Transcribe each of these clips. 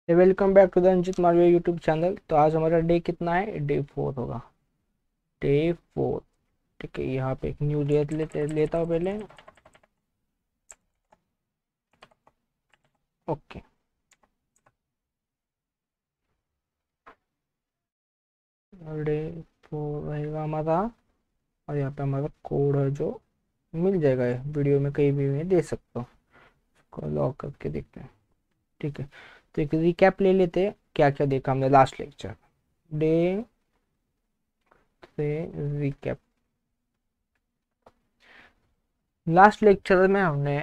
Welcome back to the Anjit Malviya YouTube channel. तो आज हमारा डे कितना है? डे 4 होगा। डे 4। ठीक है, यहाँ पे एक न्यू लेयर लेता हूँ पहले। ओके, डे 4 रहेगा हमारा। और यहाँ पे हमारा कोड है जो मिल जाएगा वीडियो में, कहीं भी मैं दे सकता हूँ। इसको लॉक करके देखते हैं। ठीक है, तो एक रिकैप ले लेते हैं क्या क्या देखा हमने लास्ट लेक्चर डे से। रिकैप, लास्ट लेक्चर में हमने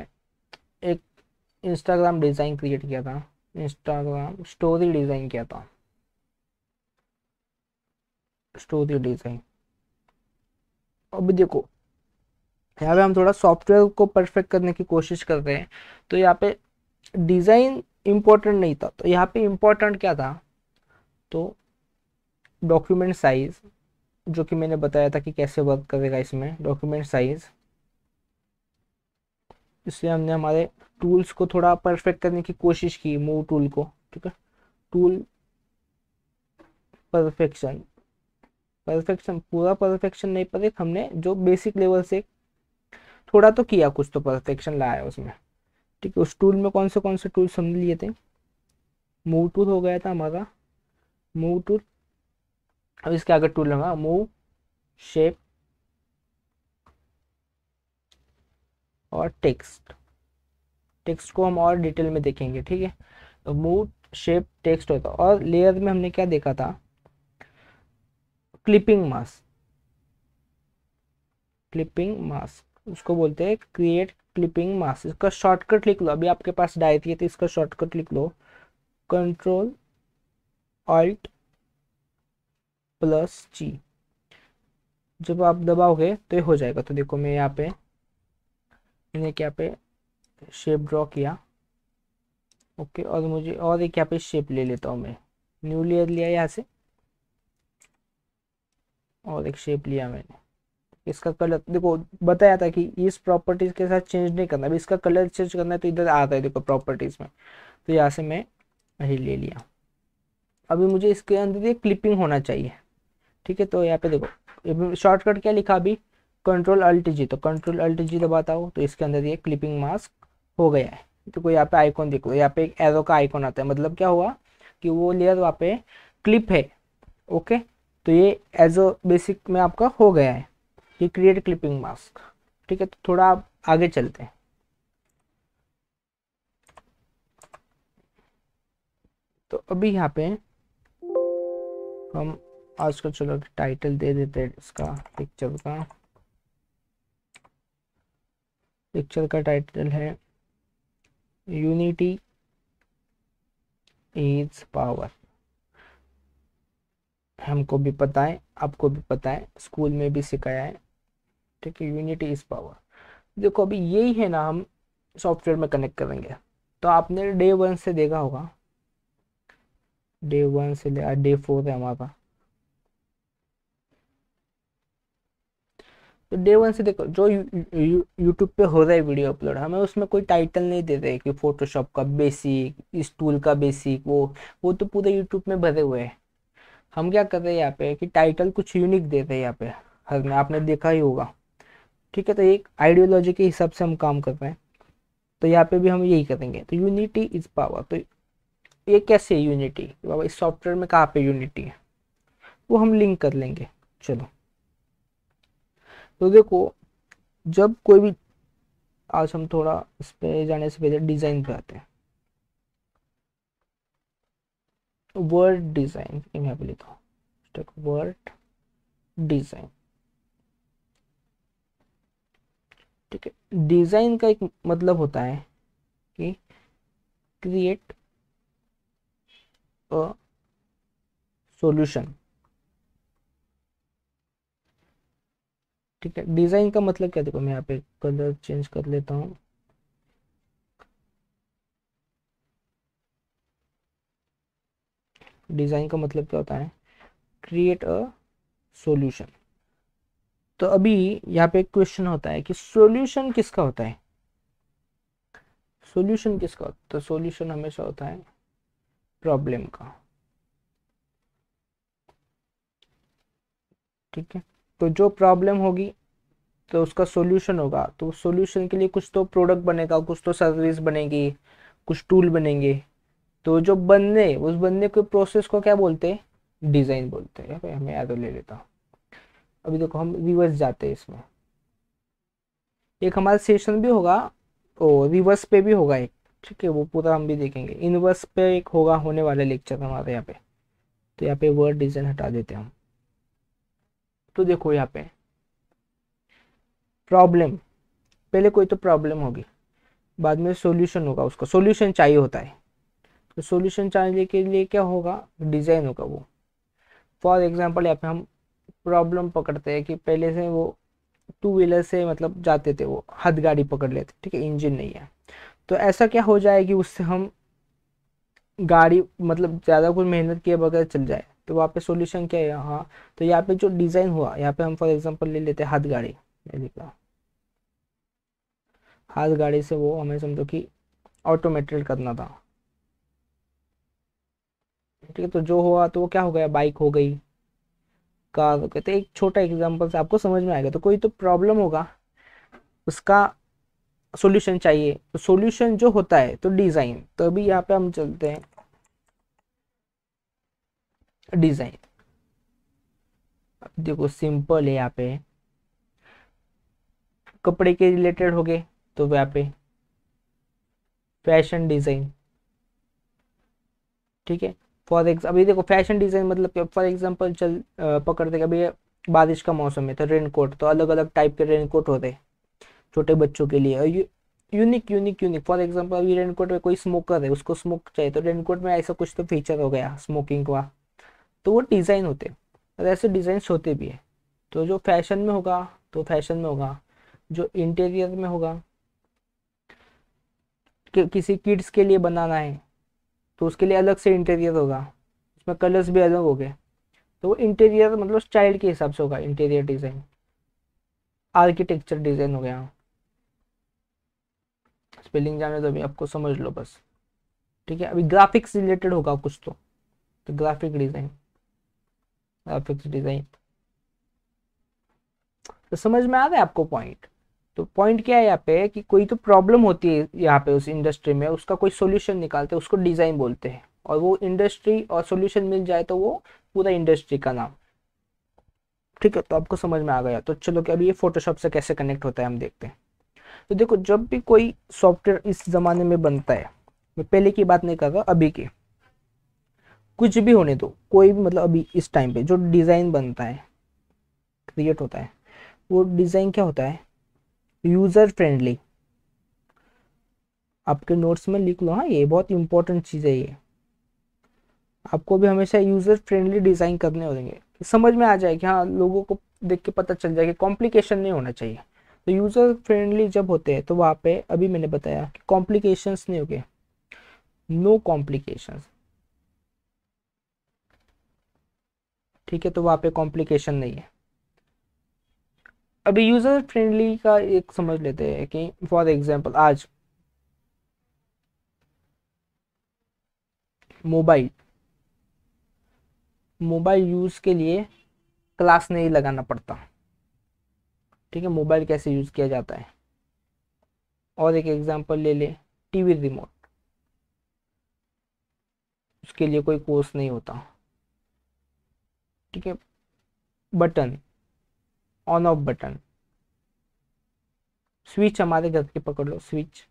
एक इंस्टाग्राम डिज़ाइन क्रिएट किया था। इंस्टाग्राम स्टोरी डिज़ाइन किया था। Story design. अब देखो, यहाँ पे हम थोड़ा सॉफ्टवेयर को परफेक्ट करने की कोशिश कर रहे हैं। तो यहाँ पे डिज़ाइन इम्पोर्टेंट नहीं था, तो यहाँ पे इम्पोर्टेंट क्या था? तो डॉक्यूमेंट साइज, जो कि मैंने बताया था कि कैसे वर्क करेगा इसमें डॉक्यूमेंट साइज। इसलिए हमने हमारे टूल्स को थोड़ा परफेक्ट करने की कोशिश की, मूव टूल को। ठीक है, टूल परफेक्शन। परफेक्शन पूरा परफेक्शन नहीं, पर एक हमने जो बेसिक लेवल से थोड़ा तो किया, कुछ तो परफेक्शन लाया उसमें। ठीक है, उस टूल में कौन से टूल्स हमने लिए थे? मूव टूल हो गया था हमारा। Move tool. अब इसके आगे टूल होगा मूव, शेप और टेक्स्ट। टेक्स्ट को हम और डिटेल में देखेंगे। ठीक है, तो मूव, शेप, टेक्स्ट होता। और लेयर में हमने क्या देखा था? Clipping mask. क्लिपिंग मास्क उसको बोलते हैं, क्रिएट क्लिपिंग मास्क। इसका शॉर्टकट लिख लो, अभी आपके पास डायरी है तो इसका शॉर्टकट लिख लो, कंट्रोल ऑल्ट प्लस जी। जब आप दबाओगे तो ये हो जाएगा। तो देखो, मैं यहाँ पे मैंने क्या पे शेप ड्रॉ किया। ओके, और मुझे और एक यहाँ पे शेप ले लेता हूँ मैं। न्यू लेयर लिया यहाँ से, और एक शेप लिया मैंने। इसका कलर देखो, बताया था कि इस प्रॉपर्टीज के साथ चेंज नहीं करना, अभी इसका कलर चेंज करना है तो इधर आता है, देखो प्रॉपर्टीज में। तो यहाँ से मैं यही ले लिया। अभी मुझे इसके अंदर ये क्लिपिंग होना चाहिए। ठीक है, तो यहाँ पे देखो शॉर्टकट क्या लिखा अभी, कंट्रोल अल्ट जी। तो कंट्रोल अल्ट जी दबाता हूँ तो इसके अंदर ये क्लिपिंग मास्क हो गया है। तो कोई यहाँ पे आइकॉन देख लो, यहाँ पे एक एरो का आइकॉन आता है, मतलब क्या हुआ कि वो लेयर वहाँ पे क्लिप है। ओके, तो ये एज अ बेसिक में आपका हो गया है कि क्रिएट क्लिपिंग मास्क। ठीक है, तो थोड़ा आप आगे चलते हैं। तो अभी यहाँ पे हम आज का चलो टाइटल दे देते हैं इसका, पिक्चर का। पिक्चर का टाइटल है यूनिटी इज पावर। हमको भी पता है, आपको भी पता है, स्कूल में भी सिखाया है। ठीक है, यूनिटी इज पावर। देखो अभी यही है ना, हम सॉफ्टवेयर में कनेक्ट करेंगे। तो आपने डे 1 से देखा होगा, डे 1 से डे 4 है हमारा। तो डे 1 से देखो, जो यूट्यूब पे हो रहा है वीडियो अपलोड, हमें उसमें कोई टाइटल नहीं दे रहे कि फोटोशॉप का बेसिक, इस टूल का बेसिक, वो तो पूरे यूट्यूब में भरे हुए हैं। हम क्या कर रहे हैं यहाँ पे कि टाइटल कुछ यूनिक दे रहे हैं यहाँ पे। हर में आपने देखा ही होगा। ठीक है, तो एक आइडियोलॉजी के हिसाब से हम काम कर रहे हैं। तो यहाँ पे भी हम यही करेंगे। तो यूनिटी इज पावर। तो ये कैसे है यूनिटी? बाबा इस सॉफ्टवेयर में कहाँ पे यूनिटी है, वो हम लिंक कर लेंगे। चलो, तो देखो, जब कोई भी, आज हम थोड़ा इस पे जाने से पहले डिजाइन पे आते हैं। वर्ड डिजाइन यहाँ पे लिखा, वर्ड डिजाइन। ठीक है, डिजाइन का एक मतलब होता है कि क्रिएट अ सॉल्यूशन। ठीक है, डिजाइन का मतलब क्या? देखो मैं यहाँ पे कलर चेंज कर लेता हूँ। डिजाइन का मतलब क्या होता है? Create a solution. तो अभी यहाँ पे एक क्वेश्चन होता है कि सॉल्यूशन किसका होता है? सॉल्यूशन किसका होता है? तो सॉल्यूशन हमेशा होता है प्रॉब्लम का। ठीक है, तो जो प्रॉब्लम होगी तो उसका सॉल्यूशन होगा, तो सॉल्यूशन के लिए कुछ तो प्रोडक्ट बनेगा, कुछ तो सर्विस बनेगी, कुछ टूल बनेंगे। तो जो बनने उस बनने के प्रोसेस को क्या बोलते हैं, डिजाइन बोलते हैं। भाई मैं एरो ले लेता हूँ। अभी देखो हम रिवर्स जाते हैं इसमें, एक हमारा सेशन भी होगा और रिवर्स पे भी होगा एक। ठीक है, वो पूरा हम भी देखेंगे। इनवर्स पे एक होगा होने वाला लेक्चर हमारे यहाँ पे। तो यहाँ पे वर्ड डिजाइन हटा देते हैं हम। तो देखो यहाँ पे प्रॉब्लम, पहले कोई तो प्रॉब्लम होगी, बाद में सॉल्यूशन होगा, उसका सॉल्यूशन चाहिए होता है। तो सॉल्यूशन चाहिए के लिए क्या होगा, डिजाइन होगा वो। फॉर एग्जांपल यहाँ पे हम प्रॉब्लम पकड़ते हैं कि पहले से वो टू व्हीलर से मतलब जाते थे, वो हद गाड़ी पकड़ लेते, ठीक है, इंजन नहीं है। तो ऐसा क्या हो जाएगी, उससे हम गाड़ी मतलब ज़्यादा कुछ मेहनत किए बगैर चल जाए। तो वहाँ पे सॉल्यूशन क्या है, हाँ। तो यहाँ पे जो डिज़ाइन हुआ, यहाँ पे हम फॉर एग्जांपल ले लेते हैं हाथ गाड़ी। ये लिख रहा, हाथ गाड़ी से वो हमें समझो कि ऑटोमेटेड करना था। ठीक है, तो जो हुआ तो वो क्या हो गया, बाइक हो गई, कार हो गई। तो एक छोटा एग्जांपल से आपको समझ में आएगा। तो कोई तो प्रॉब्लम होगा, उसका सॉल्यूशन चाहिए, तो सॉल्यूशन जो होता है तो डिज़ाइन। तो अभी यहाँ पे हम चलते हैं डिज़ाइन। देखो सिंपल है, यहाँ पे कपड़े के रिलेटेड हो गए तो यहाँ पे फैशन डिज़ाइन। ठीक है, अभी देखो फैशन डिज़ाइन मतलब फॉर एग्जांपल चल पकड़ते हैं, अभी बारिश का मौसम है तो रेनकोट, तो अलग अलग टाइप के रेनकोट होते हैं छोटे बच्चों के लिए। और unique unique unique, for example अभी रेनकोट में कोई स्मोकर है, उसको स्मोक चाहिए, तो रेनकोट में ऐसा कुछ तो फीचर हो गया स्मोकिंग का। तो वो डिज़ाइन होते हैं, और ऐसे डिज़ाइन होते भी है। तो जो फैशन में होगा तो फैशन में होगा, जो इंटीरियर में होगा कि किसी किड्स के लिए बनाना है तो उसके लिए अलग से इंटीरियर होगा, उसमें कलर्स भी अलग हो गए। तो वो इंटीरियर मतलब चाइल्ड के हिसाब से होगा इंटीरियर डिज़ाइन। आर्किटेक्चर डिज़ाइन हो गया, स्पेलिंग जाने तो अभी आपको समझ लो बस। ठीक है, अभी ग्राफिक्स रिलेटेड होगा कुछ तो ग्राफिक डिज़ाइन, ग्राफिक्स डिज़ाइन। तो समझ में आ रहा है आपको पॉइंट। तो पॉइंट क्या है यहाँ पे कि कोई तो प्रॉब्लम होती है यहाँ पे उस इंडस्ट्री में, उसका कोई सोल्यूशन निकालते हैं, उसको डिज़ाइन बोलते हैं। और वो इंडस्ट्री और सोल्यूशन मिल जाए तो वो पूरा इंडस्ट्री का नाम। ठीक है, तो आपको समझ में आ गया। तो चलो कि अभी ये फोटोशॉप से कैसे कनेक्ट होता है हम देखते हैं। तो देखो जब भी कोई सॉफ्टवेयर इस ज़माने में बनता है, मैं पहले की बात नहीं कर रहा, अभी की, कुछ भी होने दो, कोई भी मतलब अभी इस टाइम पे जो डिज़ाइन बनता है, क्रिएट होता है, वो डिज़ाइन क्या होता है, यूज़र फ्रेंडली। आपके नोट्स में लिख लो, हाँ, ये बहुत इंपॉर्टेंट चीज़ है ये। आपको भी हमेशा यूज़र फ्रेंडली डिज़ाइन करने होंगे, समझ में आ जाए कि हाँ, लोगों को देख के पता चल जाए कि कॉम्प्लिकेशन नहीं होना चाहिए। तो यूज़र फ्रेंडली जब होते हैं तो वहाँ पे अभी मैंने बताया कि कॉम्प्लिकेशंस नहीं होंगे, नो कॉम्प्लिकेशंस। ठीक है, तो वहाँ पे कॉम्प्लिकेशन नहीं है। अभी यूज़र फ्रेंडली का एक समझ लेते हैं कि फॉर एग्जांपल आज मोबाइल मोबाइल यूज़ के लिए क्लास नहीं लगाना पड़ता। ठीक है, मोबाइल कैसे यूज़ किया जाता है। और एक एग्जांपल ले ले, टीवी रिमोट, उसके लिए कोई कोर्स नहीं होता। ठीक है, button, on off button, switch हमारे घर के पकड़ लो, स्विच,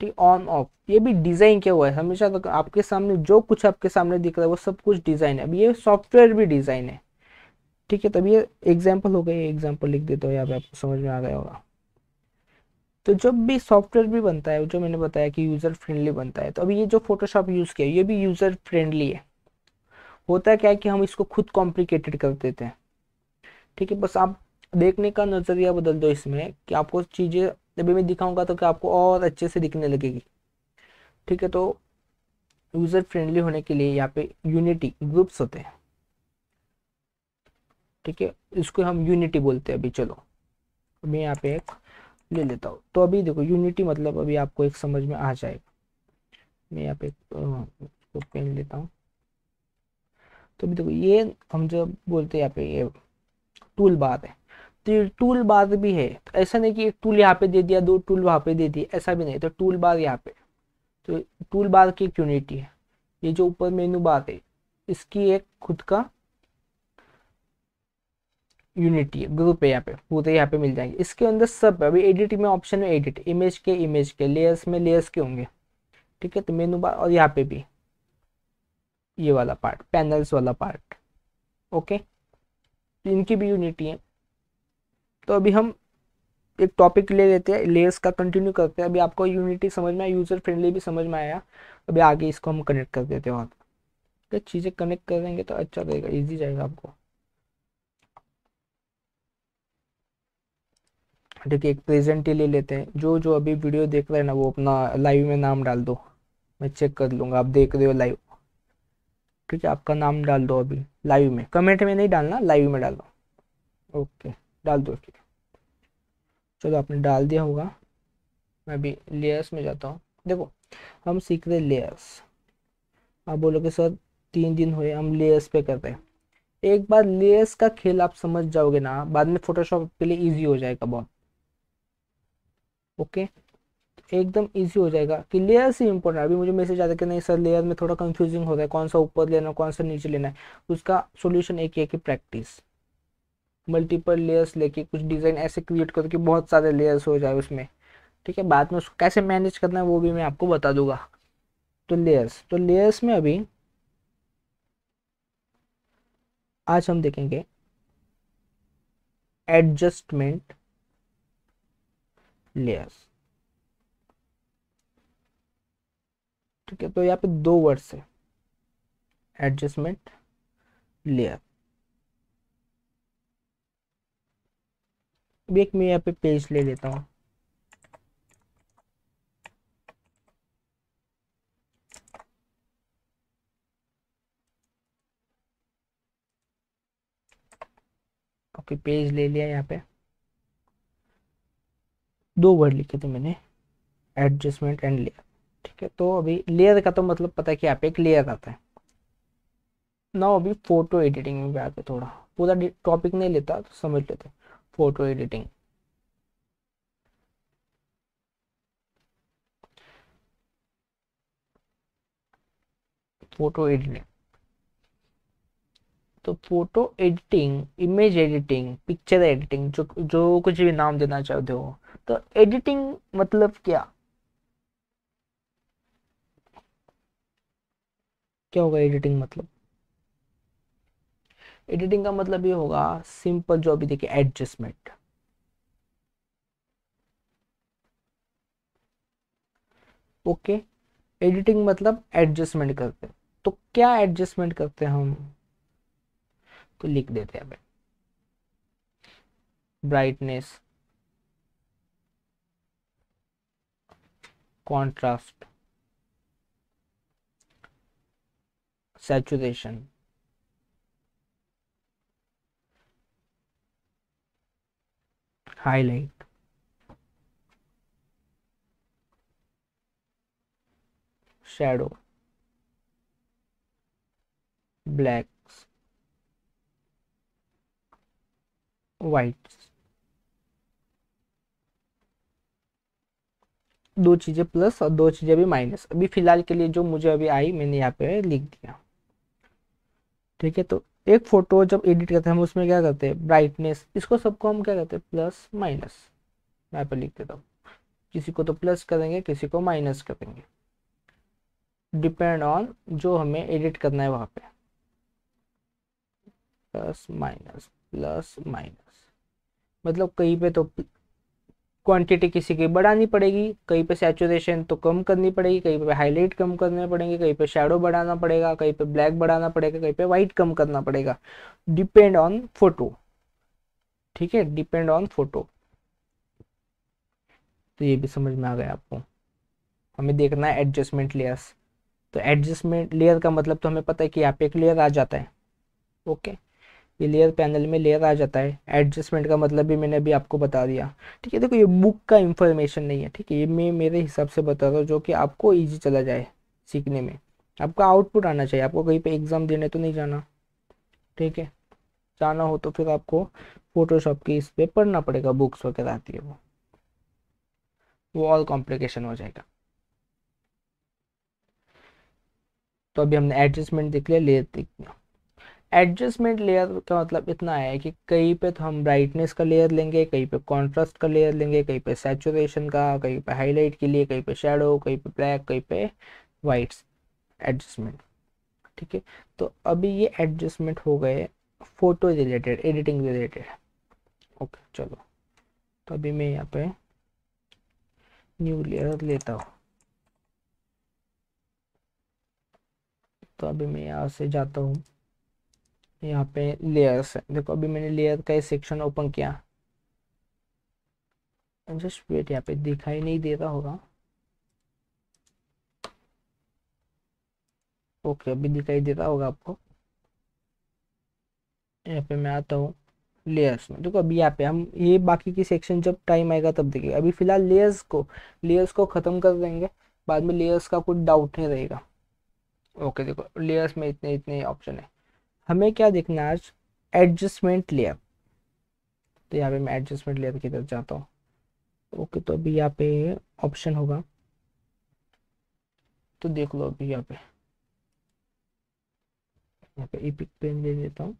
ठीक, ऑन ऑफ, ये भी डिज़ाइन क्या हुआ है हमेशा। तो आपके सामने जो कुछ आपके सामने दिख रहा है वो सब कुछ डिज़ाइन है। अब ये सॉफ्टवेयर भी डिज़ाइन है। ठीक है, तब ये एग्जाम्पल हो गए, एग्जाम्पल लिख देता हूँ यहाँ पे, आपको समझ में आ गया होगा। तो जब भी सॉफ्टवेयर भी बनता है, जो मैंने बताया कि यूज़र फ्रेंडली बनता है, तो अभी ये जो फोटोशॉप यूज़ किया ये भी यूज़र फ्रेंडली है। होता क्या है कि हम इसको खुद कॉम्प्लिकेटेड कर देते हैं। ठीक है, बस आप देखने का नज़रिया बदल दो इसमें कि आपको चीज़ें अभी मैं दिखाऊंगा तो कि आपको और अच्छे से दिखने लगेगी। ठीक है, तो यूज़र फ्रेंडली होने के लिए यहाँ पे यूनिटी ग्रुप्स होते हैं। ठीक है, इसको हम यूनिटी बोलते हैं। अभी चलो मैं यहाँ पे एक ले लेता हूँ। तो अभी देखो यूनिटी मतलब अभी आपको एक समझ में आ जाएगा। मैं यहाँ पे इसको पेन लेता हूँ। तो अभी देखो ये हम जब बोलते हैं यहाँ पे ये टूल बार है, तो ये टूल बार भी है। तो ऐसा नहीं कि एक टूल यहाँ पे दे दिया, दो टूल वहाँ पे दे दिए, ऐसा भी नहीं। तो टूल बार यहाँ पे, तो टूल बार की एक यूनिटी है। ये जो ऊपर मेनू बार है इसकी एक खुद का यूनिटी है, ग्रुप है, यहाँ पे पूरे यहाँ पे मिल जाएंगे। इसके अंदर सब अभी एडिट में ऑप्शन में एडिट, इमेज के लेयर्स में लेयर्स के होंगे, ठीक है। तो मेनू बार और यहाँ पे भी ये वाला पार्ट, पैनल्स वाला पार्ट, ओके। तो इनकी भी यूनिटी है। तो अभी हम एक टॉपिक ले लेते हैं, लेयर्स का कंटिन्यू करते हैं। अभी आपको यूनिटी समझ में आया, यूजर फ्रेंडली भी समझ में आया। अभी आगे इसको हम कनेक्ट कर देते हैं और तो चीज़ें कनेक्ट करेंगे तो अच्छा रहेगा, इजी जाएगा आपको। देखिए एक प्रेजेंट ही ले लेते हैं। जो जो अभी वीडियो देख रहे हैं ना वो अपना लाइव में नाम डाल दो, मैं चेक कर लूँगा। आप देख रहे हो लाइव, ठीक है, आपका नाम डाल दो अभी लाइव में, कमेंट में नहीं डालना, लाइव में डालो, ओके डाल दो। ठीक है, चलो आपने डाल दिया होगा। मैं अभी लेयर्स में जाता हूँ। देखो हम सीख रहे लेयर्स। आप बोलोगे सर 3 दिन हुए हम लेयर्स पे कर रहे हैं। एक बार लेयर्स का खेल आप समझ जाओगे ना, बाद में फोटोशॉप के लिए इजी हो जाएगा बहुत, ओके। एकदम इजी हो जाएगा कि लेयर्स ही इंपॉर्टेंट है। अभी मुझे मैसेज आता है कि नहीं सर लेयर में थोड़ा कंफ्यूजिंग हो रहा है, कौन सा ऊपर लेना कौन सा नीचे लेना है। उसका सोल्यूशन एक ही है कि प्रैक्टिस, मल्टीपल लेयर्स लेके कुछ डिज़ाइन ऐसे क्रिएट करो कि बहुत सारे लेयर्स हो जाए उसमें, ठीक है। बाद में उसको कैसे मैनेज करना है वो भी मैं आपको बता दूंगा। तो लेयर्स में अभी आज हम देखेंगे एडजस्टमेंट लेयर्स, ठीक है। तो यहाँ पे 2 वर्ड्स है, एडजस्टमेंट लेयर। अभी एक मैं यहाँ पे पेज ले लेता हूँ। ओके पेज ले लिया। यहाँ पे 2 वर्ड लिखे थे मैंने, एडजस्टमेंट एंड लेयर, ठीक है। तो अभी लेयर का तो मतलब पता है कि यहाँ पे एक लेयर आता है ना। अभी फोटो एडिटिंग में भी आते, थोड़ा पूरा टॉपिक नहीं लेता तो समझ लेते। Photo editing, photo editing. तो photo editing, image editing, picture editing, जो जो कुछ भी नाम देना चाहते हो। तो एडिटिंग मतलब क्या, क्या होगा एडिटिंग मतलब? एडिटिंग का मतलब ये होगा सिंपल, जो अभी देखिए एडजस्टमेंट, ओके। एडिटिंग मतलब एडजस्टमेंट करते हैं। तो क्या एडजस्टमेंट करते हैं हम, तो लिख देते हैं brightness, contrast, saturation, highlight, shadow, blacks, whites. 2 चीजें प्लस और 2 चीजें भी माइनस। अभी फिलहाल के लिए जो मुझे अभी आई मैंने यहाँ पे लिख दिया, ठीक है। तो एक फोटो जब एडिट करते हैं हम उसमें क्या करते हैं, ब्राइटनेस, इसको सबको हम क्या करते हैं प्लस माइनस। मैं यहाँ पे लिख देता हूँ, किसी को तो प्लस करेंगे किसी को माइनस करेंगे, डिपेंड ऑन जो हमें एडिट करना है वहाँ पे। प्लस माइनस मतलब कहीं पे तो क्वांटिटी किसी की बढ़ानी पड़ेगी, कहीं पे सैचुरेशन तो कम करनी पड़ेगी, कहीं पे हाईलाइट कम करने पड़ेंगे, कहीं पे शैडो बढ़ाना पड़ेगा, कहीं पे ब्लैक बढ़ाना पड़ेगा, कहीं पे वाइट कम करना पड़ेगा, डिपेंड ऑन फोटो, ठीक है, डिपेंड ऑन फोटो। तो ये भी समझ में आ गया आपको। हमें देखना है एडजस्टमेंट लेयर्स। तो एडजस्टमेंट लेयर का मतलब तो हमें पता है कि यहाँ पे एक लेयर आ जाता है, ओके। ये लेयर पैनल में लेयर आ जाता है। एडजस्टमेंट का मतलब भी मैंने अभी आपको बता दिया, ठीक है। देखो ये बुक का इंफॉर्मेशन नहीं है, ठीक है, ये मैं मेरे हिसाब से बता रहा हूँ जो कि आपको इजी चला जाए, सीखने में। आपका आउटपुट आना चाहिए, आपको कहीं पे एग्ज़ाम देने तो नहीं जाना, ठीक है। जाना हो तो फिर आपको फोटोशॉप की इस पे पढ़ना पड़ेगा, बुक्स वगैरह आती है वो और कॉम्प्लिकेशन हो जाएगा। तो अभी हमने एडजस्टमेंट देख लिया, लेयर देख लिया। एडजस्टमेंट लेयर का मतलब इतना है कि कहीं पे तो हम ब्राइटनेस का लेयर लेंगे, कहीं पे कॉन्ट्रास्ट का लेयर लेंगे, कहीं पे सैचुरेशन का, कहीं पे हाईलाइट के लिए, कहीं पे शेडो, कहीं पे ब्लैक, कहीं पे वाइट्स, एडजस्टमेंट, ठीक है। तो अभी ये एडजस्टमेंट हो गए photo related, editing related. Okay चलो, तो अभी मैं यहाँ पे न्यू लेयर लेता हूँ। तो अभी मैं यहाँ से जाता हूँ, यहाँ पे लेयर्स है, देखो अभी मैंने लेयर का एक सेक्शन ओपन किया। जस्ट वेट, यहाँ पे दिखाई नहीं दे रहा होगा। ओके अभी दिखाई देता होगा आपको। यहाँ पे मैं आता हूँ लेयर्स में, देखो अभी यहाँ पे हम ये बाकी की सेक्शन जब टाइम आएगा तब देखेंगे। अभी फिलहाल लेयर्स को ख़त्म कर देंगे, बाद में लेयर्स का कुछ डाउट नहीं रहेगा। ओके देखो लेयर्स में इतने इतने ऑप्शन है। हमें क्या देखना है आज, एडजस्टमेंट लेयर। तो यहाँ पे मैं एडजस्टमेंट लेयर की तरफ जाता हूँ। ओके तो अभी यहाँ पे ऑप्शन होगा, तो देख लो अभी यहाँ पे इपिक पेन ले लेता हूँ।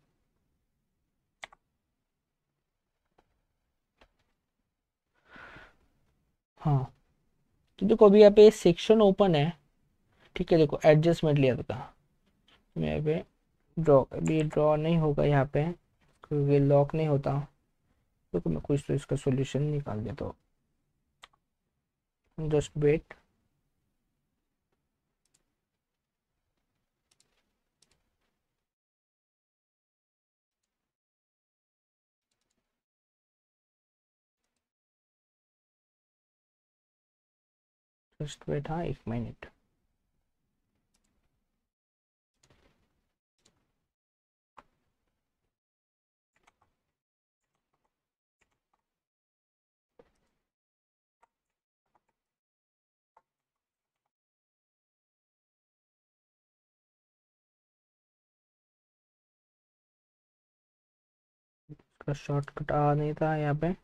हाँ तो देखो अभी यहाँ पे सेक्शन ओपन है, ठीक है। देखो एडजस्टमेंट लेयर का मैं यहाँ पे ड्रॉ, अभी ड्रॉ नहीं होगा यहाँ पे क्योंकि लॉक नहीं होता। तो मैं कुछ तो इसका सॉल्यूशन निकाल देता हूँ, जस्ट वेट। जस्ट वेट, हाँ 1 मिनट। इसका शॉर्टकट आ नहीं था यहाँ पे,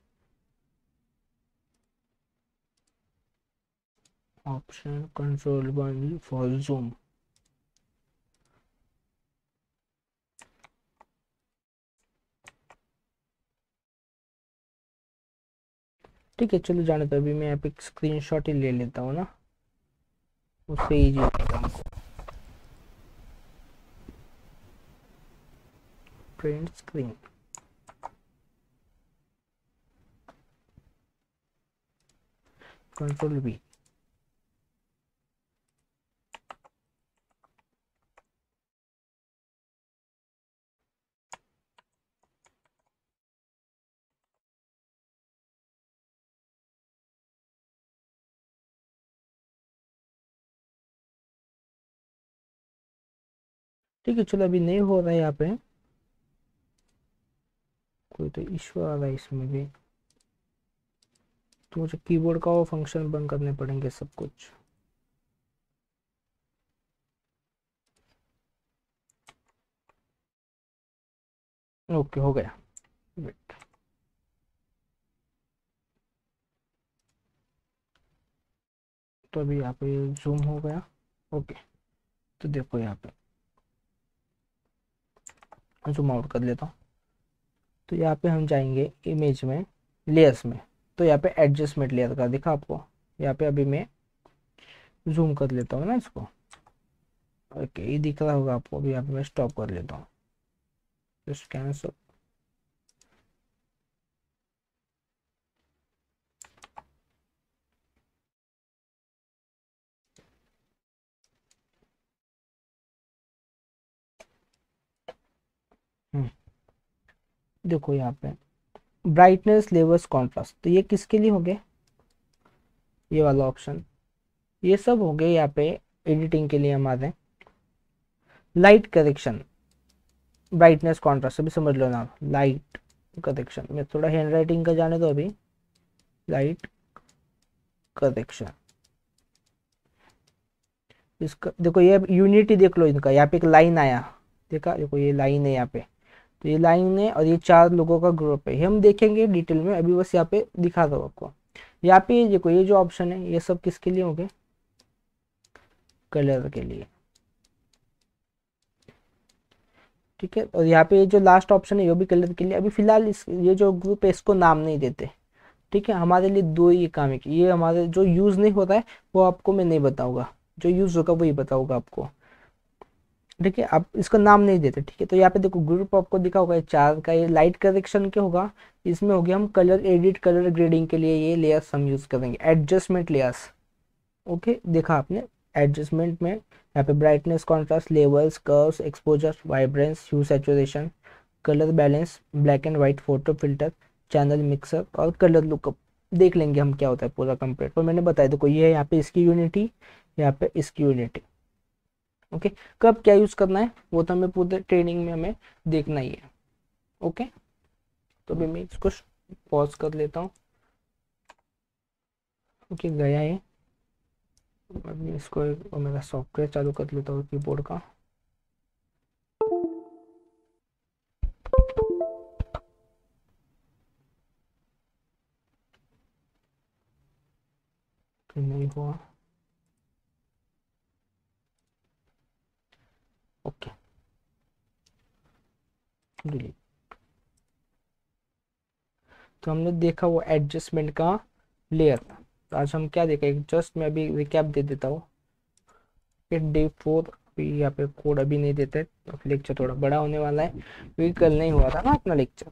ऑप्शन कंट्रोल 1 फॉर जूम। ठीक है चलो जाने, तो अभी मैं यहाँ पे स्क्रीनशॉट ही ले लेता हूँ ना, उससे ईजी रहेगा हमको। Print screen, control V। ठीक है चलो, अभी नहीं हो रहा है यहाँ पे, कोई तो इशू आ रहा है इसमें भी। तो मुझे कीबोर्ड का वो फंक्शन बंद करने पड़ेंगे सब कुछ। ओके हो गया, वेट। तो अभी यहाँ पे जूम हो गया। ओके तो देखो यहाँ पे जूम आउट कर लेता हूँ। तो यहाँ पे हम जाएंगे इमेज में, लेयर्स में। तो यहाँ पे एडजस्टमेंट लेयर का दिखा आपको, यहाँ पे अभी मैं जूम कर लेता हूँ ना इसको। ओके ये दिख रहा होगा आपको, अभी यहाँ पे मैं स्टॉप कर लेता हूँ, जस्ट कैंसल। देखो यहाँ पे ब्राइटनेस, लेवल्स, कॉन्ट्रास्ट, तो ये किसके लिए हो गए, ये वाला ऑप्शन, ये सब हो गए यहाँ पे एडिटिंग के लिए हमारे। लाइट करेक्शन, ब्राइटनेस, कॉन्ट्रास्ट अभी समझ लो ना। लाइट करेक्शन में थोड़ा हैंड राइटिंग का जाने दो अभी। लाइट करेक्शन, इसका देखो ये यूनिटी देख लो इनका, यहाँ पे एक लाइन आया, देखा, देखो ये लाइन है यहाँ पे, तो ये लाइन है और ये 4 लोगों का ग्रुप है, ये हम देखेंगे डिटेल में, अभी बस यहाँ पे दिखा दो आपको। यहाँ पे ये देखो, ये जो ऑप्शन है ये सब किसके लिए होंगे, कलर के लिए, ठीक है। और यहाँ पे ये जो लास्ट ऑप्शन है ये भी कलर के लिए। अभी फिलहाल इस ये जो ग्रुप है इसको नाम नहीं देते, ठीक है। हमारे लिए दो ही काम है कि ये हमारे जो यूज़ नहीं होता है वो आपको मैं नहीं बताऊंगा, जो यूज़ होगा वही बताऊंगा आपको, ठीक है। आप इसका नाम नहीं देते, ठीक है। तो यहाँ पे देखो ग्रुप आपको दिखा होगा, ये 4 का, ये लाइट करेक्शन के होगा, इसमें हो गया हम कलर एडिट, कलर ग्रेडिंग के लिए ये लेयर्स हम यूज़ करेंगे, एडजस्टमेंट लेयर्स, ओके। देखा आपने, एडजस्टमेंट में यहाँ पे brightness, contrast, levels, curves, exposure, vibrance, hue, saturation, colour balance, black and white, photo filter, channel mixer और कलर लुकअप, देख लेंगे हम क्या होता है पूरा कंप्लीट। तो मैंने बताया देखो, ये है यहाँ पे इसकी यूनिटी, यहाँ पे इसकी यूनिटी, ओके। कब क्या यूज़ करना है वो तो हमें पूरे ट्रेनिंग में हमें देखना ही है, ओके। तो अभी मैं इसको पॉज कर लेता हूँ, ओके, गया है। अभी इसको मेरा सॉफ्टवेयर चालू कर लेता हूँ कीबोर्ड का, फिर नहीं हुआ, ओके, डिलीट। तो हमने देखा वो एडजस्टमेंट का लेयर। तो आज हम क्या देखें, जस्ट मैं अभी रिकैप दे देता हूँ कि डे 4 अभी यहाँ पे कोड अभी नहीं देते, तो लेक्चर थोड़ा बड़ा होने वाला है क्योंकि कल नहीं हुआ था ना अपना लेक्चर।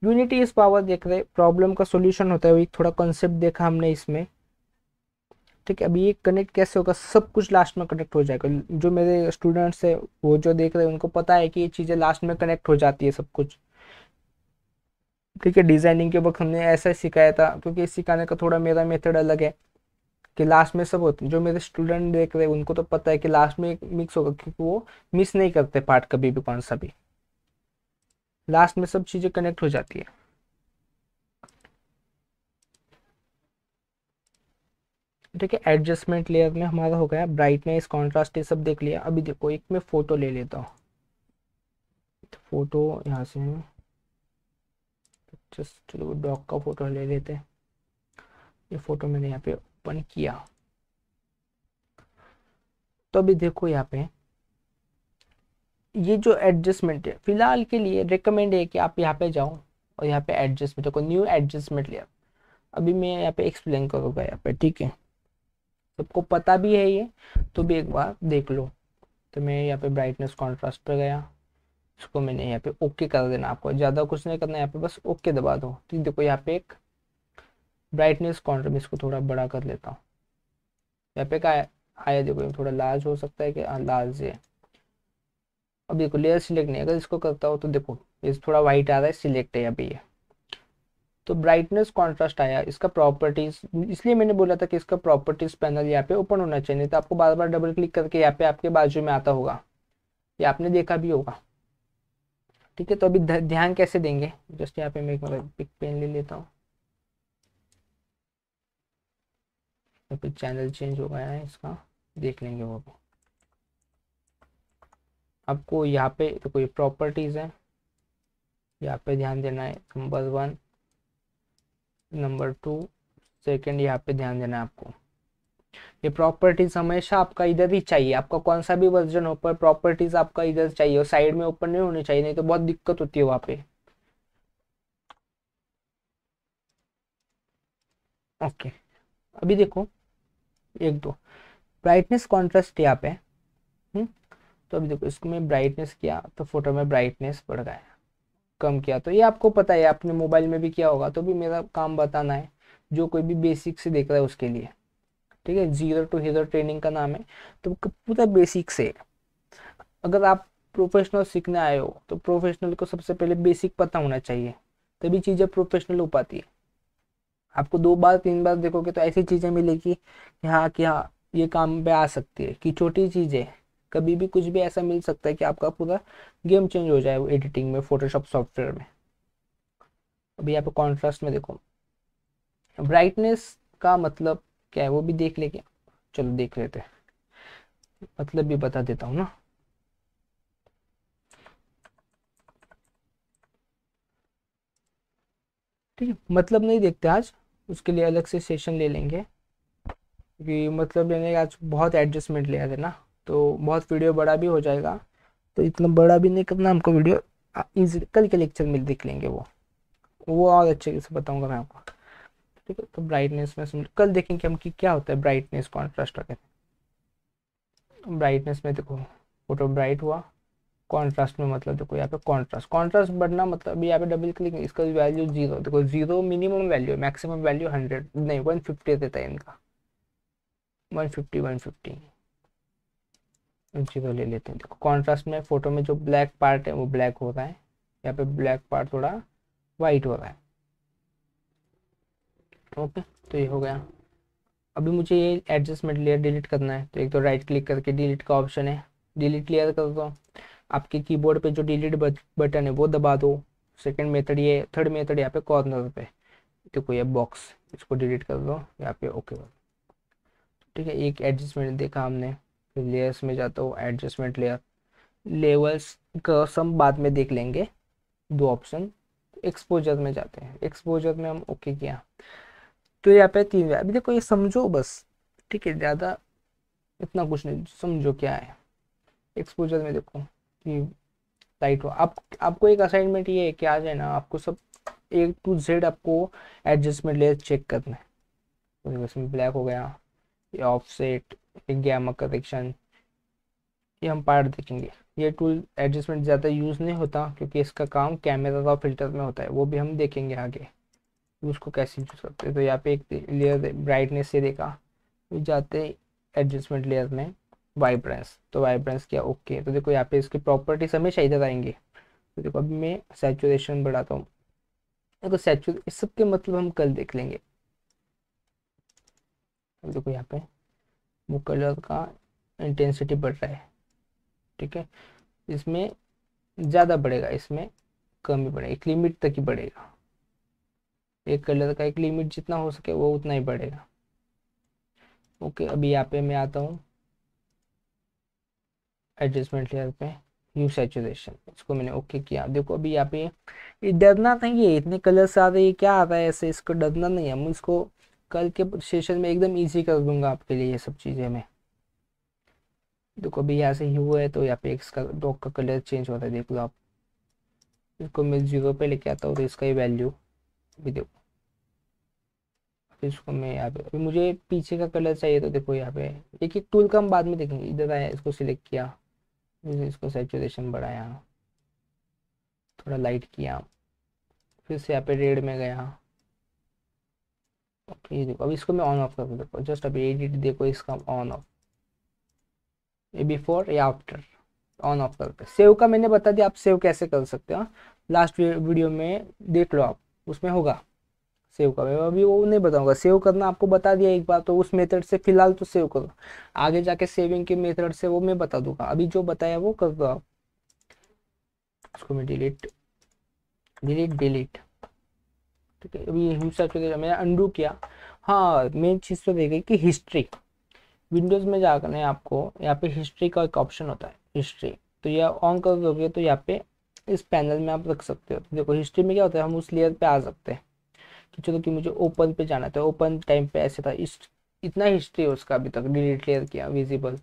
यूनिटी इज पावर देख रहे, प्रॉब्लम का सोल्यूशन होता है, वही थोड़ा कॉन्सेप्ट देखा हमने इसमें, ठीक है। अभी ये कनेक्ट कैसे होगा, सब कुछ लास्ट में कनेक्ट हो जाएगा। जो मेरे स्टूडेंट्स है वो जो देख रहे हैं उनको पता है कि ये चीज़ें लास्ट में कनेक्ट हो जाती है सब कुछ, ठीक है। डिजाइनिंग के वक्त हमने ऐसा ही सिखाया था, क्योंकि सिखाने का थोड़ा मेरा मेथड अलग है कि लास्ट में सब होते हैं। जो मेरे स्टूडेंट देख रहे हैं उनको तो पता है कि लास्ट में एक मिक्स होगा, क्योंकि वो मिस नहीं करते पार्ट कभी भी, कौन सा भी, लास्ट में सब चीज़ें कनेक्ट हो जाती है, ठीक है। एडजस्टमेंट लेयर में हमारा हो गया ब्राइटनेस, कॉन्ट्रास्ट, ये सब देख लिया। अभी देखो एक मैं फोटो ले लेता हूँ, फोटो यहाँ से जस्ट चलो डॉग का फोटो ले लेते हैं। ये फोटो मैंने यहाँ पे ओपन किया, तो अभी देखो यहाँ पे ये जो एडजस्टमेंट है फिलहाल के लिए रिकमेंड है कि आप यहाँ पे जाओ और यहाँ पे एडजस्टमेंट देखो, न्यू एडजस्टमेंट लेयर। अभी मैं यहाँ पे एक्सप्लेन करूँगा यहाँ पे, ठीक है। सबको पता भी है ये, तो भी एक बार देख लो। तो मैं यहाँ पे ब्राइटनेस, कॉन्ट्रास्ट पे गया, इसको मैंने यहाँ पे ओके कर देना, आपको ज़्यादा कुछ नहीं करना, यहाँ पे बस ओके दबा दो। ठीक, देखो यहाँ पे एक ब्राइटनेस, कॉन्ट्रास्ट, में इसको थोड़ा बड़ा कर लेता हूँ। यहाँ पे क्या आया देखो, ये थोड़ा लार्ज हो सकता है कि लार्ज है। अब देखो लेयर सिलेक्ट नहीं, अगर इसको करता हो तो देखो ये थोड़ा वाइट आ रहा है, सिलेक्ट है अभी ये। तो ब्राइटनेस, कॉन्ट्रास्ट आया, इसका प्रॉपर्टीज, इसलिए मैंने बोला था कि इसका प्रॉपर्टीज पैनल यहाँ पे ओपन होना चाहिए, नहीं तो आपको बार बार डबल क्लिक करके यहाँ पे आपके बाजू में आता होगा, ये आपने देखा भी होगा, ठीक है। तो अभी ध्यान कैसे देंगे, जस्ट यहाँ पे मैं एक पिक पेन ले लेता हूँ। यहाँ पे चैनल चेंज हो गया है इसका, देख लेंगे वो भी। आपको यहाँ पे तो कोई प्रॉपर्टीज है, यहाँ पे ध्यान देना है, नंबर 1, नंबर 2, सेकंड, यहाँ पे ध्यान देना है आपको। ये प्रॉपर्टीज हमेशा आपका इधर ही चाहिए, आपका कौन सा भी वर्जन हो पर प्रॉपर्टीज आपका इधर चाहिए, और साइड में ओपन नहीं होनी चाहिए, नहीं तो बहुत दिक्कत होती है वहाँ पे, ओके। अभी देखो एक दो ब्राइटनेस, कॉन्ट्रास्ट यहाँ पे, हम्म। तो अभी देखो इसको मैं ब्राइटनेस किया तो फोटो में ब्राइटनेस बढ़ गया, कम किया तो ये आपको पता है, आपने मोबाइल में भी किया होगा, तो भी मेरा काम बताना है, जो कोई भी बेसिक से देख रहा है उसके लिए, ठीक है। जीरो टू हीरो ट्रेनिंग का नाम है, तो पूरा बेसिक से। अगर आप प्रोफेशनल सीखने आए हो तो प्रोफेशनल को सबसे पहले बेसिक पता होना चाहिए, तभी चीज़ें प्रोफेशनल हो पाती है। आपको 2 बार 3 बार देखोगे तो ऐसी चीज़ें मिलेगी कि हाँ ये काम पे आ सकती है, कि छोटी चीज़ें कभी भी कुछ भी ऐसा मिल सकता है कि आपका पूरा गेम चेंज हो जाए वो एडिटिंग में, फोटोशॉप सॉफ्टवेयर में। अभी यहाँ पे कॉन्ट्रास्ट में देखो, ब्राइटनेस का मतलब क्या है वो भी देख लेंगे, चलो देख लेते हैं। मतलब भी बता देता हूँ ना। ठीक है, मतलब नहीं देखते आज, उसके लिए अलग से सेशन ले लेंगे, क्योंकि मतलब लेने का आज बहुत एडजस्टमेंट लिया थे ना, तो बहुत वीडियो बड़ा भी हो जाएगा, तो इतना बड़ा भी नहीं करना हमको वीडियो। इजी कल के लेक्चर में देख लेंगे वो और अच्छे से बताऊंगा मैं आपको। ठीक है, तो ब्राइटनेस में समझ कल देखेंगे हम कि क्या होता है ब्राइटनेस कॉन्ट्रास्ट वगैरह। ब्राइटनेस में देखो फोटो ब्राइट हुआ, कॉन्ट्रास्ट में मतलब देखो यहाँ पे कॉन्ट्रास्ट कॉन्ट्रास्ट बढ़ना मतलब यहाँ पे डबल क्लिक, इसका वैल्यू जीरो, देखो जीरो मिनिमम वैल्यू है, मैक्सिमम वैल्यू 100 नहीं 150 देता है इनका, 150 जीरो ले लेते हैं। देखो कॉन्ट्रास्ट में फोटो में जो ब्लैक पार्ट है वो ब्लैक हो रहा है, यहाँ पे ब्लैक पार्ट थोड़ा वाइट हो रहा है। ओके, तो ये हो गया। अभी मुझे ये एडजस्टमेंट लेयर डिलीट करना है, तो एक तो राइट क्लिक करके डिलीट का ऑप्शन है, डिलीट लेयर कर दो। आपके कीबोर्ड पे जो डिलीट बटन है वो दबा दो। सेकंड मेथड ये, थर्ड मेथड यहाँ पे कॉर्नर पे देखो ये बॉक्स, इसको डिलीट कर दो यहाँ पे ओके। ठीक है, एक एडजस्टमेंट देखा हमने। फिर लेयर्स में जाता हूँ, एडजस्टमेंट लेयर, लेवल्स का सम बाद में देख लेंगे, दो ऑप्शन। एक्सपोजर में जाते हैं, एक्सपोजर में हम ओके किया, तो यहाँ पे तीन, अभी देखो ये समझो बस। ठीक है, ज़्यादा इतना कुछ नहीं, समझो क्या है। एक्सपोजर में देखो कि लाइट हो, आप आपको एक असाइनमेंट ये है कि आ जाए ना, आपको सब A to Z आपको एडजस्टमेंट लेयर चेक करना है। तो देखो इसमें ब्लैक हो गया, ये ऑफसेट, ये गैमा करेक्शन, ये हम पार्ट देखेंगे। ये टूल एडजस्टमेंट ज़्यादा यूज़ नहीं होता, क्योंकि इसका काम कैमरा और फिल्टर में होता है, वो भी हम देखेंगे आगे उसको कैसे यूज करते हैं। तो यहाँ पे एक लेयर ब्राइटनेस से देखा, फिर जाते एडजस्टमेंट लेयर में वाइब्रेंस, तो वाइब्रेंस किया ओके। तो देखो यहाँ पे इसकी प्रॉपर्टीज हमेशा इधर आएंगे। तो देखो अभी मैं सैचुरेशन बढ़ाता हूँ, देखो सैचुरे इस सब के मतलब हम कल देख लेंगे। अब देखो यहाँ पे वो कलर का इंटेंसिटी बढ़ रहा है। ठीक है, इसमें ज़्यादा बढ़ेगा, इसमें कम ही बढ़ेगा, एक लिमिट तक ही बढ़ेगा। एक कलर का एक लिमिट जितना हो सके वो उतना ही बढ़ेगा। ओके, अभी यहाँ पे मैं आता हूँ एडजस्टमेंट लेयर पे, ह्यू सैचुरेशन, इसको मैंने ओके किया। देखो अभी यहाँ पे ये डरना नहीं है, इतने कलर्स आ रहे हैं क्या आ रहा है ऐसे, इसको डरना नहीं है, हम इसको कल के सेशन में एकदम इजी कर दूंगा आपके लिए ये सब चीज़ें मैं। देखो अभी यहाँ से ह्यू है, तो यहाँ पे इसका डॉग का कलर चेंज होता है, देख लो आप। इसको मैं जीरो पे लेके आता हूँ, तो इसका ही वैल्यू भी देखो। फिर इसको मैं यहाँ पे, अभी मुझे पीछे का कलर चाहिए, तो देखो यहाँ पे एक एक टूल का हम बाद में देखेंगे। इधर आया, इसको सिलेक्ट किया, फिर इसको सैचुरेशन बढ़ाया, थोड़ा लाइट किया, फिर से यहाँ पे रेड में गया। ओके, ये देखो अब इसको मैं ऑन ऑफ कर दूँ, देखो जस्ट अभी एडिट देखो इसका ऑन ऑफ, ये बिफोर या आफ्टर ऑन ऑफ करके। सेव का मैंने बता दिया, आप सेव कैसे कर सकते हो, लास्ट वीडियो में देख लो आप, उसमें होगा सेव का। मैं अभी वो नहीं बताऊंगा, सेव करना आपको बता दिया एक बार, तो उस मेथड से फिलहाल तो सेव करो, आगे जाके सेविंग के मेथड से वो मैं बता दूंगा, अभी जो बताया वो कर दो आप। इसको मैं डिलीट डिलीट डिलीट। ठीक है, अभी मैंने अंडू किया। हाँ, मेन चीज़ तो देखें कि हिस्ट्री, विंडोज़ में जाकर है आपको यहाँ पे हिस्ट्री का एक ऑप्शन होता है, हिस्ट्री, तो ये ऑन कर दोगे तो यहाँ पे इस पैनल में आप रख सकते हो। तो देखो हिस्ट्री में क्या होता है, हम उस लेयर पे आ सकते हैं कि चलो कि मुझे ओपन पे जाना था, ओपन टाइम पे ऐसे था, इस इतना हिस्ट्री है उसका, अभी तक डिलीट लेयर किया विजिबल।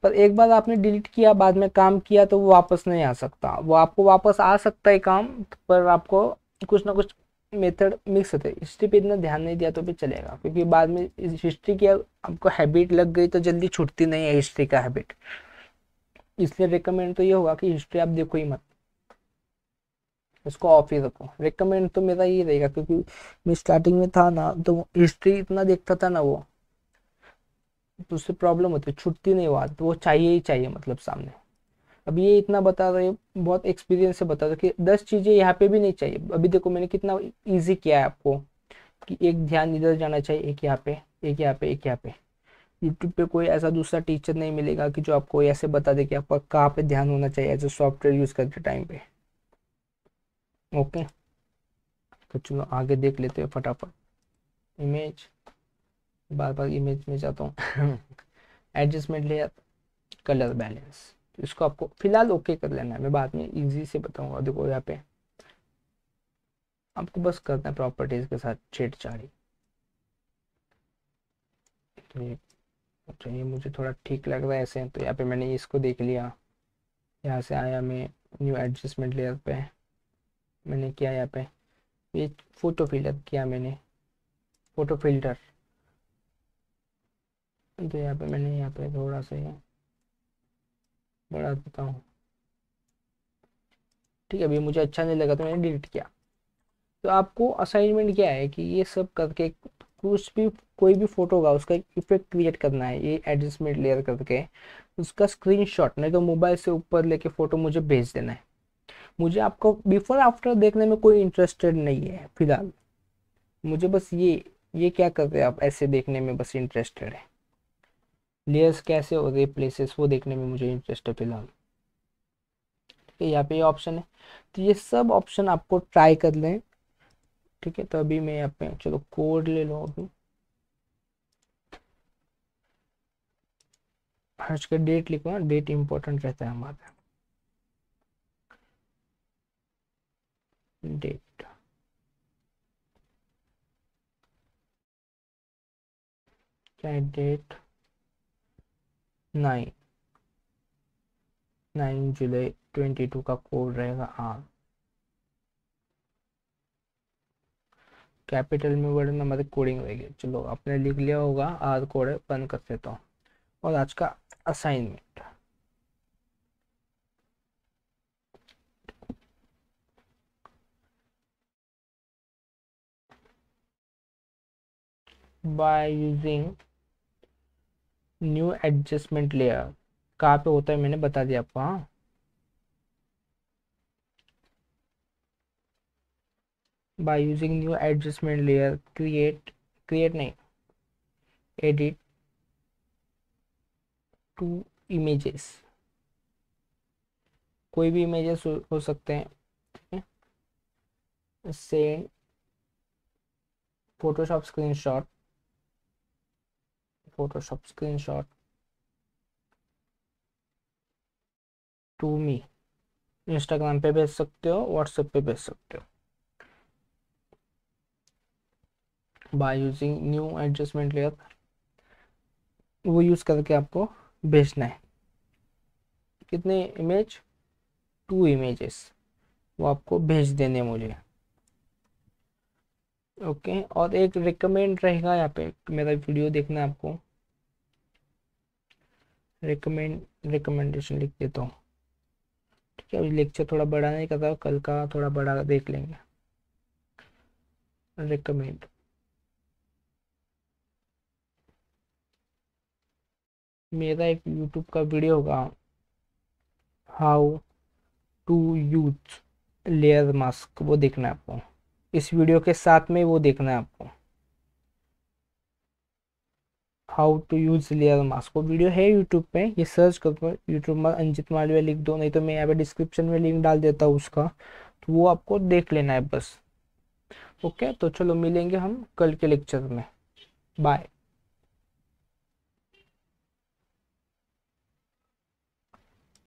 पर एक बार आपने डिलीट किया, बाद में काम किया, तो वो वापस नहीं आ सकता, वो आपको वापस आ सकता है काम, पर आपको कुछ ना कुछ मेथड मिक्स होते हैं। हिस्ट्री पे इतना ध्यान नहीं दिया तो भी चलेगा, क्योंकि बाद में इस हिस्ट्री की आपको हैबिट लग गई तो जल्दी छूटती नहीं है हिस्ट्री का हैबिट। इसलिए रिकमेंड तो ये होगा कि हिस्ट्री आप देखो ही मत, इसको ऑफ ही रखो। रिकमेंड तो मेरा ये रहेगा, क्योंकि मैं स्टार्टिंग में था ना, तो हिस्ट्री इतना देखता था ना वो, तो उससे प्रॉब्लम होती है, छुट्टी नहीं हुआ, तो वो चाहिए ही चाहिए मतलब सामने। अब ये इतना बता रहे हो, बहुत एक्सपीरियंस से बता रहे हो कि 10 चीज़ें यहाँ पे भी नहीं चाहिए। अभी देखो मैंने कितना इजी किया है आपको, कि एक ध्यान इधर जाना चाहिए, एक यहाँ पे, एक यहाँ पे, एक यहाँ पे। यूट्यूब पे कोई ऐसा दूसरा टीचर नहीं मिलेगा कि जो आपको ऐसे बता दे कि आपका कहाँ पे ध्यान होना चाहिए एज ए सॉफ्टवेयर यूज़ करते टाइम पे। ओके, तो चलो आगे देख लेते हैं फटाफट। इमेज, बार बार इमेज में जाता हूँ एडजस्टमेंट लेयर, कलर बैलेंस। तो इसको आपको फिलहाल ओके कर लेना है, मैं बाद में इजी से बताऊंगा। देखो यहाँ पे आपको बस करना है प्रॉपर्टीज के साथ छेड़छाड़ी। तो ये मुझे थोड़ा ठीक लग रहा है ऐसे, तो यहाँ पे मैंने इसको देख लिया। यहाँ से आया मैं न्यू एडजस्टमेंट लेयर पे, मैंने किया यहाँ पे ये फोटो फिल्टर किया मैंने, फोटो फिल्टर। तो यहाँ पे मैंने यहाँ पे थोड़ा सा ये बढ़ा देता हूँ, ठीक है। अभी मुझे अच्छा नहीं लगा तो मैंने डिलीट किया। तो आपको असाइनमेंट क्या है कि ये सब करके कुछ भी, कोई भी फोटो होगा उसका एक इफेक्ट क्रिएट करना है, ये एडजस्टमेंट लेयर करके उसका स्क्रीनशॉट नहीं तो मोबाइल से ऊपर लेके फोटो मुझे भेज देना है। मुझे आपको बिफोर आफ्टर देखने में कोई इंटरेस्टेड नहीं है फिलहाल, मुझे बस ये क्या करते हैं आप ऐसे देखने में बस इंटरेस्टेड है। लेयर्स कैसे हो रहे प्लेसेस वो देखने में मुझे इंटरेस्ट है फिलहाल। ठीक है, यहाँ पे ये ऑप्शन है, तो ये सब ऑप्शन आपको ट्राई कर लें। ठीक है, तो अभी मैं यहाँ पे चलो कोड ले लो। अभी आज का डेट लिखो, डेट इंपॉर्टेंट रहता है हमारा। डेट, क्या है डेट, 9/9/22 का कोड रहेगा आर, कैपिटल में वर्ड नंबर कोडिंग रहेगी। चलो आपने लिख लिया होगा, आर कोड है, बंद कर देता हूँ। और आज का assignment, by using new adjustment layer, कहाँ पे होता है मैंने बता दिया आपको। हाँ, by using new adjustment layer create, create नहीं, एडिट टू इमेजेस, कोई भी इमेजेस हो सकते हैं। Send Photoshop screenshot, Photoshop screenshot to me, Instagram पे भेज सकते हो, व्हाट्सएप पे भेज सकते हो। By using new adjustment layer वो यूज करके आपको भेजना है। कितने इमेज, 2 इमेजेस, वो आपको भेज देने मुझे। ओके, और एक रिकमेंड रहेगा यहाँ पे, मेरा वीडियो देखना है आपको, रिकमेंडेशन लिख देता हूँ। ठीक है, अभी लेक्चर थोड़ा बड़ा नहीं कर रहा, कल का थोड़ा बड़ा देख लेंगे। रिकमेंड, मेरा एक यूट्यूब का वीडियो होगा, how to use layer mask, वो देखना है आपको, इस वीडियो के साथ में वो देखना है आपको। How to use layer mask, वो वीडियो है यूट्यूब पे, ये सर्च करो यूट्यूब में अंजित मालविया लिख दो, नहीं तो मैं यहाँ पे डिस्क्रिप्शन में लिंक डाल देता हूँ उसका, तो वो आपको देख लेना है बस। ओके, तो चलो मिलेंगे हम कल के लेक्चर में, बाय।